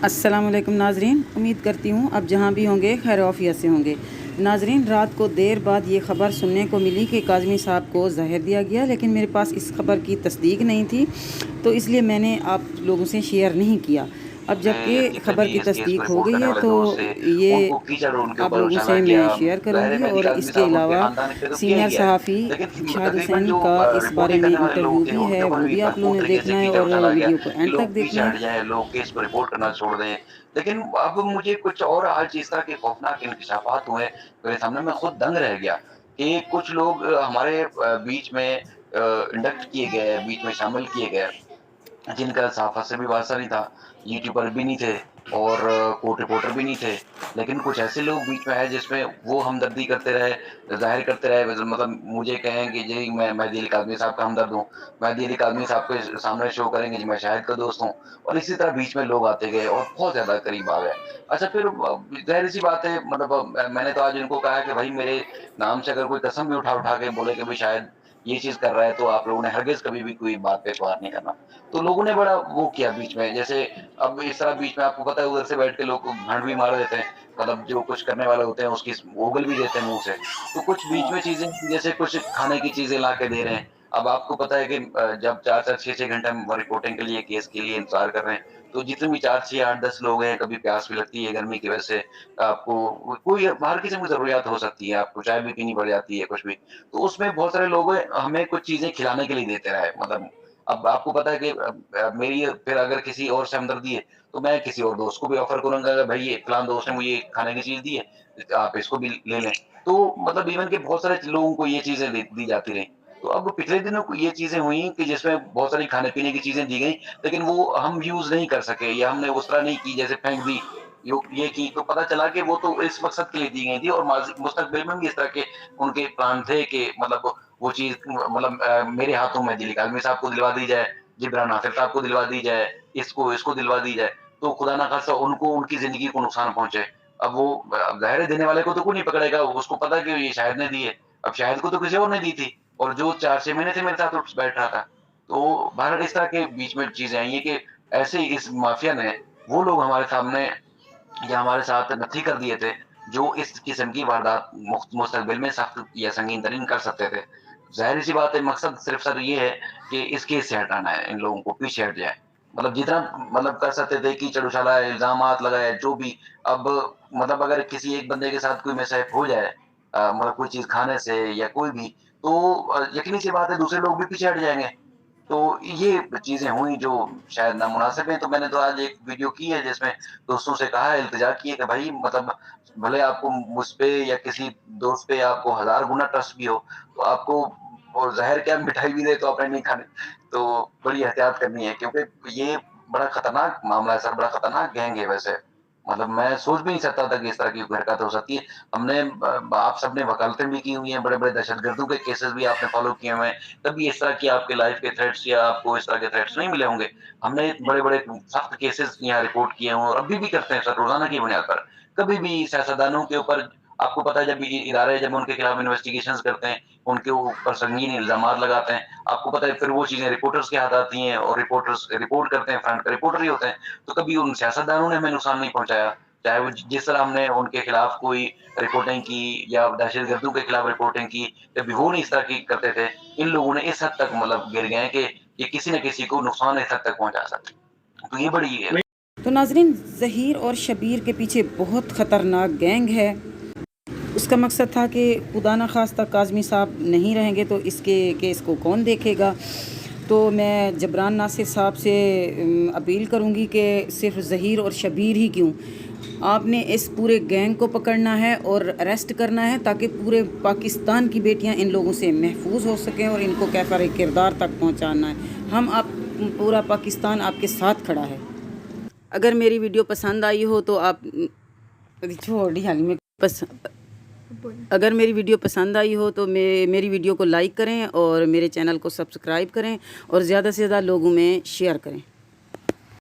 अस्सलाम वालेकुम नाजरीन, उम्मीद करती हूँ अब जहाँ भी होंगे खैर आफियत से होंगे। नाजरीन, रात को देर बाद ये ख़बर सुनने को मिली कि काज़मी साहब को ज़हर दिया गया, लेकिन मेरे पास इस खबर की तस्दीक नहीं थी, तो इसलिए मैंने आप लोगों से शेयर नहीं किया। अब जबकि जितने ख़बर भी की इस केस को तस्दीक हो रिपोर्ट गई करने है वाले तो दोस्त थे, ये उनको कीचड़ उनके आप ऊपर लोगों उछाला से गया। मैं शेयर ज़ाहिर है करूँगी, मेहदी और काज़मी इसके साहब उनके अलावा ख़ानदान की तरफ किया ही सीनियर गया है। सहाफ़ी लेकिन शाहिद तकरीबन हुसैन जो का इस बारे रिपोर्टिंग में करने वाले इंटरव्यू लोग थे, भी उनके है, ऊपर वो भी भी आप लोगों भरपूर ने तरीके से देखना है, कीचड़ और उछाला गया वीडियो को कि एंड तक लोग पीछे देखना हट है। जाएँ, लोग केस को रिपोर्ट करना छोड़ दें। लेकिन अब मुझे कुछ और आज इस तरह के खौफनाक इंकशाफात हुए मेरे सामने, मैं खुद दंग रह गया कि कुछ लोग हमारे बीच में इंडक्ट किए गए, बीच में शामिल किए गए, जिनका सहाफ़त से भी वास्ता नहीं था, यूट्यूबर भी नहीं थे और कोर्ट रिपोर्टर भी नहीं थे। लेकिन कुछ ऐसे लोग बीच में आए जिसमें वो हमदर्दी करते रहे, ज़ाहिर करते रहे, मतलब मुझे कहें कि जी मैं मेहदी अली काज़मी साहब का हमदर्द हूँ, मेहदी अली काज़मी साहब के सामने शो करेंगे जी मैं शाहिद का दोस्त हूँ, और इसी तरह बीच में लोग आते गए और बहुत ज़्यादा करीब आ गए। अच्छा फिर ज़ाहिर-सी बात है, मतलब मैंने तो आज इनको कहा है कि भाई मेरे नाम से अगर कोई कसम भी उठा के बोले कि भाई शायद ये चीज़ कर रहा है, तो आप लोगों ने हरगिज़ कभी भी कोई बात पे एतबार नहीं करना। तो लोगों ने बड़ा वो किया बीच में, जैसे अब इस तरह बीच में आपको पता है उधर से बैठ के लोग भांड भी मार देते हैं, मतलब जो कुछ करने वाले होते हैं उसकी उगल भी देते हैं मुँह से। तो कुछ बीच में चीज़ें जैसे कुछ खाने की चीज़ें ला के दे रहे हैं। अब आपको पता है कि जब 4-4 6-6 घंटे हम रिपोर्टिंग के लिए, केस के लिए इंतज़ार कर रहे हैं, तो जितने भी 4 6 8-10 लोग हैं, कभी प्यास भी लगती है गर्मी की वजह से, आपको कोई बाहर किस्म की ज़रूरियात हो सकती है, आपको चाय भी पीनी पड़ जाती है, कुछ भी। तो उसमें बहुत सारे लोग हमें कुछ चीज़ें खिलाने के लिए देते रहे, मतलब अब आपको पता है कि मेरी फिर अगर किसी और से हमदर्दी है, तो मैं किसी और दोस्त को भी ऑफ़र करूँगा कि भाई ये फलाँ दोस्त ने मुझे ये खाने की चीज़ दी है, आप इसको भी ले लें। तो मतलब इवन के बहुत सारे लोगों को ये चीज़ें दी दी जाती रहीं। तो अब पिछले दिनों को ये चीज़ें हुई कि जिसमें बहुत सारी खाने-पीने की चीज़ें दी गईं, लेकिन वो हम यूज़ नहीं कर सके या हमने उस तरह नहीं की, जैसे फेंक दी, ये की, तो पता चला कि वो तो इस मकसद के लिए दी गई थी और मुस्तकबिल में भी इस तरह के उनके प्लान थे कि मतलब वो चीज़ मतलब मेरे हाथों में दिली काज़मी साहब को दिलवा दी जाए, जिब्रान नासिर साहब को दिलवा दी जाए, इसको दिलवा दी जाए, तो खुदा ना ख़ास्ता उनको उनकी ज़िंदगी को नुकसान पहुँचे। अब वो ज़ाहिर है देने वाले को तो कोई नहीं पकड़ेगा, उसको पता है कि ये शाहिद ने दी है। अब शाहिद को तो किसी और ने दी थी और जो 4-6 महीने से मेरे साथ उठ बैठ रहा था। तो बहरहाल इस तरह के बीच में चीज़ें आई हैं कि ऐसे ही इस माफ़िया ने वो लोग हमारे सामने या हमारे साथ नत्थी कर दिए थे, जो इस किस्म की वारदात मुस्तकबिल में सख्त या संगीन तरीन कर सकते थे। ज़ाहिर-सी बात है, मकसद सिर्फ़ सर ये है कि इस केस से हटाना है, इन लोगों को पीछे हट जाए। मतलब जितना मतलब कर सकते थे, कीचड़ उछाला, इल्ज़ामात लगाए, जो भी। अब मतलब अगर किसी एक बंदे के साथ कोई मिसहैप हो जाए, मतलब कोई चीज़ खाने से या कोई भी, तो यकीनी-सी बात है दूसरे लोग भी पीछे हट जाएँगे। तो ये चीज़ें हुई जो शायद नामुनासिब हैं, तो मैंने तो आज एक वीडियो की है जिसमें दोस्तों से कहा है, इल्तिजा की है कि भाई मतलब भले आपको मुझ पे या किसी दोस्त पे आपको हज़ार गुना ट्रस्ट भी हो, तो आपको वो ज़हर क्या मिठाई भी दे तो आपने नहीं खानी। तो बड़ी एहतियात करनी है क्योंकि ये बड़ा खतरनाक मामला है सर, बड़ा खतरनाक गैंग है वैसे। मतलब मैं सोच भी नहीं सकता था कि इस तरह की हरकत हो सकती है। हमने आप सबने वकालतें भी की हुई हैं, बड़े-बड़े दहशतगर्दों के केसेस भी आपने फ़ॉलो किए हुए हैं। कभी इस तरह की आपके लाइफ के थ्रेट्स या आपको इस तरह के थ्रेट्स नहीं मिले होंगे। हमने बड़े-बड़े सख्त केसेस यहाँ रिपोर्ट किए हों और अभी भी करते हैं सर, रोज़ाना की बुनियाद पर। कभी भी सियासतदानों के ऊपर आपको पता है, जब इदारे जब उनके खिलाफ इन्वेस्टिगेशंस करते हैं, उनके ऊपर संगीन इल्ज़ामात लगाते हैं, आपको पता है फिर वो चीज़ें रिपोर्टर्स के हाथ आती हैं और रिपोर्टर्स रिपोर्ट करते हैं, फ्रंट पे रिपोर्टर ही होते हैं। तो कभी उन सियासतदानों ने हमें नुकसान नहीं पहुँचाया। चाहे वो जिस तरह हमने उनके खिलाफ कोई रिपोर्टिंग की या दहशतगर्दों के खिलाफ रिपोर्टिंग की, कभी वो नहीं इस तरह की करते थे। इन लोगों ने इस हद तक मतलब गिर गए हैं कि ये किसी न किसी को नुकसान इस हद तक पहुँचा सकते हैं। तो ये बड़ी तो नाजरीन, ज़हीर और शबीर के पीछे बहुत ख़तरनाक गैंग है। उसका मकसद था कि खुदा न खास्ता काज़मी साहब नहीं रहेंगे तो इसके केस को कौन देखेगा। तो मैं जबरान नासिर साहब से अपील करूँगी कि सिर्फ़ ज़हीर और शबीर ही क्यों, आपने इस पूरे गैंग को पकड़ना है और अरेस्ट करना है, ताकि पूरे पाकिस्तान की बेटियां इन लोगों से महफूज हो सकें और इनको कैफ़र किरदार तक पहुंचाना है। हम आप पूरा पाकिस्तान आपके साथ खड़ा है। अगर मेरी वीडियो पसंद आई हो तो आप छोड़ हाल में अगर मेरी वीडियो पसंद आई हो तो मेरी वीडियो को लाइक करें और मेरे चैनल को सब्सक्राइब करें और ज़्यादा से ज़्यादा लोगों में शेयर करें।